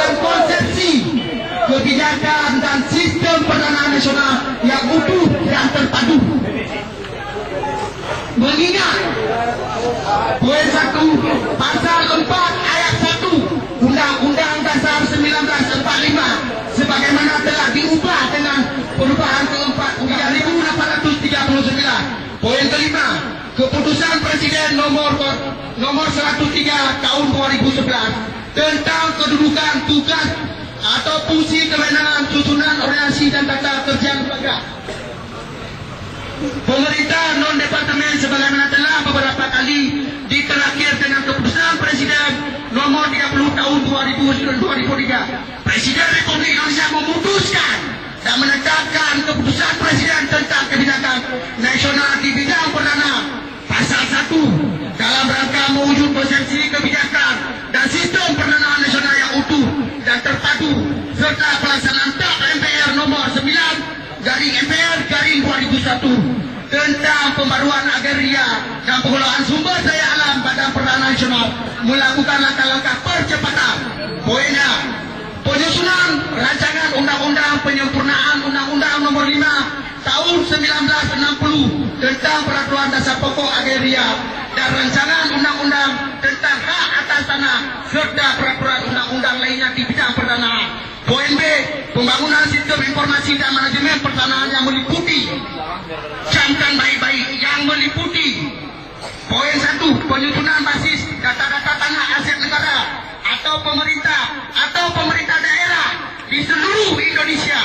menunjukkan konsepsi kebijakan dan sistem perdanaan nasional yang utuh dan terpadu. Mengingat poin 1 pasal 4 ayat 1 Undang-Undang Dasar 1945 sebagaimana telah diubah dengan perubahan keempat Undang 1839. Poin kelima, keputusan Presiden nomor 103 tahun 2011 tentang kedudukan, tugas atau fungsi kewenangan, susunan organisasi dan tata kerja lembaga pemerintah non-departemen sebagaimana telah beberapa kali diterakhir dengan keputusan Presiden nomor 30 tahun 2003. Presiden Republik Indonesia memutuskan dan menetapkan keputusan Presiden tentang kebijakan nasional di bidang perdana pasal 1 dalam rangka mewujud konsepsi kebijakan dan sistem perdanaan nasional yang utuh dan terpadu serta pelaksanaan TAP MPR nomor 9/MPR/2001 tentang pembaruan agraria dan pengelolaan sumber daya alam Badan Perdana Nasional melakukan langkah-langkah percepatan. Poinnya, penyusunan rancangan undang-undang penyempurnaan Undang-Undang nomor 5 tahun 1960 tentang peraturan dasar pokok agraria dan rancangan undang-undang tentang hak atas tanah serta peraturan undang-undang lainnya di bidang perdanaan. Poin B, pembangunan sistem informasi dan manajemen pertanahan yang meliputi, camkan baik-baik, yang meliputi. Poin 1, penyusunan basis data-data tanah aset negara atau pemerintah daerah di seluruh Indonesia.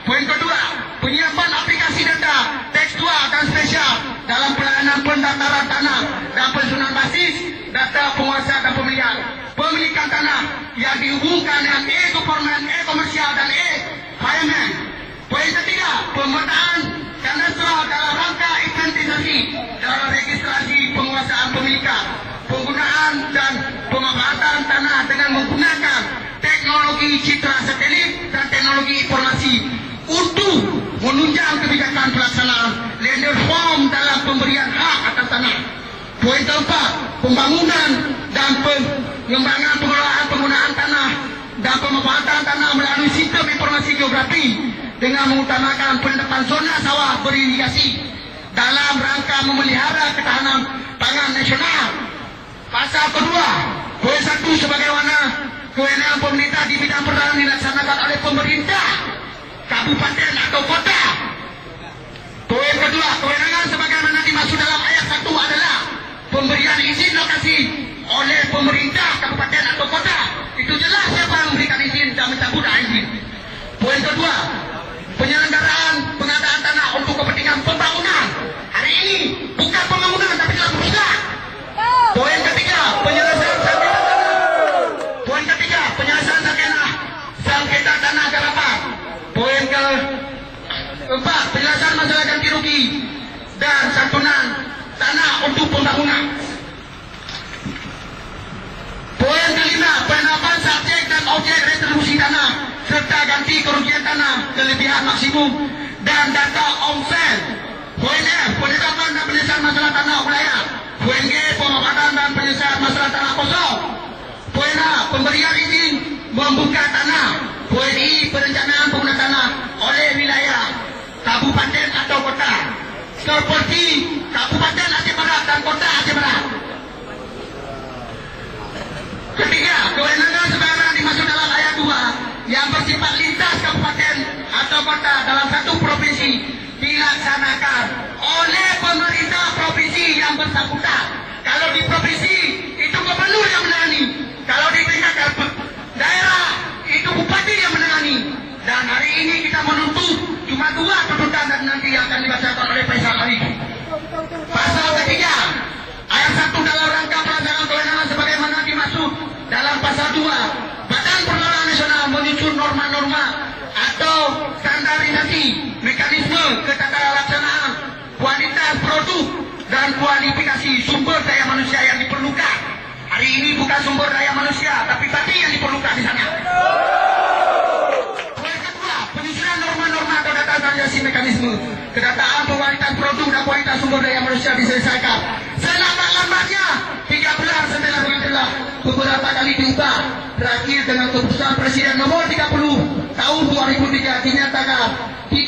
Poin kedua, penyiapan aplikasi data tekstual dan spesial dalam pelayanan pendaftaran tanah dan penyusunan basis data penguasa dan pemilikan tanah yang dihubungkan dengan e-government, e-komersial dan e-payment. Poin ketiga, pemetaan kadastral dalam rangka inventisasi dalam registrasi penguasaan pemilikan, penggunaan dan pemanfaatan tanah dengan menggunakan teknologi citra satelit dan teknologi informasi untuk menunjang kebijakan pelaksanaan land reform dalam pemberian hak atas tanah. Poin keempat, pembangunan dan pengembangan pengelolaan penggunaan tanah dan pemanfaatan tanah melalui sistem informasi geografi dengan mengutamakan penetapan zona sawah beririgasi dalam rangka memelihara ketahanan pangan nasional. Pasal kedua, poin 1 sebagaimana kewenangan pemerintah di bidang pertanahan dilaksanakan oleh pemerintah kabupaten atau kota. Poin kedua, kewenangan sebagaimana dimaksud dalam ayat 1 adalah pemberian izin lokasi oleh pemerintah kabupaten atau kota. Itu jelas siapa yang memberikan izin dan mencabut izin. Poin kedua, penyelenggaraan pengadaan tanah untuk kepentingan pembangunan. Hari ini bukan pembangunan tapi telah merusak. Poin ketiga, penyelesaian sengketa tanah. Poin ketiga, penyelesaian sengketa tanah garapan. Poin keempat, penyelesaian masalah ganti rugi dan santunan tanah untuk pembangunan. Poin kelima, penetapan subjek dan objek retribusi tanah serta ganti kerugian tanah kelebihan maksimum dan data omset. Poin F, penetapan dan penyelesaian masalah tanah wilayah. Poin G, pemanfaatan dan penyelesaian masalah tanah kosong. Poin H, pemberian izin membuka tanah. Poin I, perencanaan penggunaan tanah oleh wilayah kabupaten atau kota seperti Kabupaten Aceh Barat dan Kota Aceh Barat. Ketiga, kewenangan sebagaimana dimaksud dalam ayat 2 yang bersifat lintas kabupaten atau kota dalam satu provinsi dilaksanakan oleh pemerintah provinsi yang bersangkutan. Kalau di provinsi itu gubernur yang menangani, kalau di tingkat daerah itu bupati yang menangani. Dan hari ini kita menuntut cuma 2 tuntutan dan nanti akan dibacakan oleh Faisal Arif. Pasal ketiga, ayat 1 dalam rangka pelaksanaan kewenangan sebagaimana dimaksud dalam pasal 2, Badan Perdana Nasional menyusun norma-norma atau standarisasi mekanisme ketatalaksanaan kualitas produk dan kualifikasi sumber daya manusia yang diperlukan. Hari ini bukan sumber daya manusia, tapi yang diperlukan di sana. Poin kedua, penyusunan norma-norma atau data standarisasi mekanisme kedataan kualitas produk dan kualitas sumber daya manusia diselesaikan selambat-lambatnya 3 bulan setelah beberapa kali diubah berakhir dengan keputusan Presiden nomor 30 tahun 2000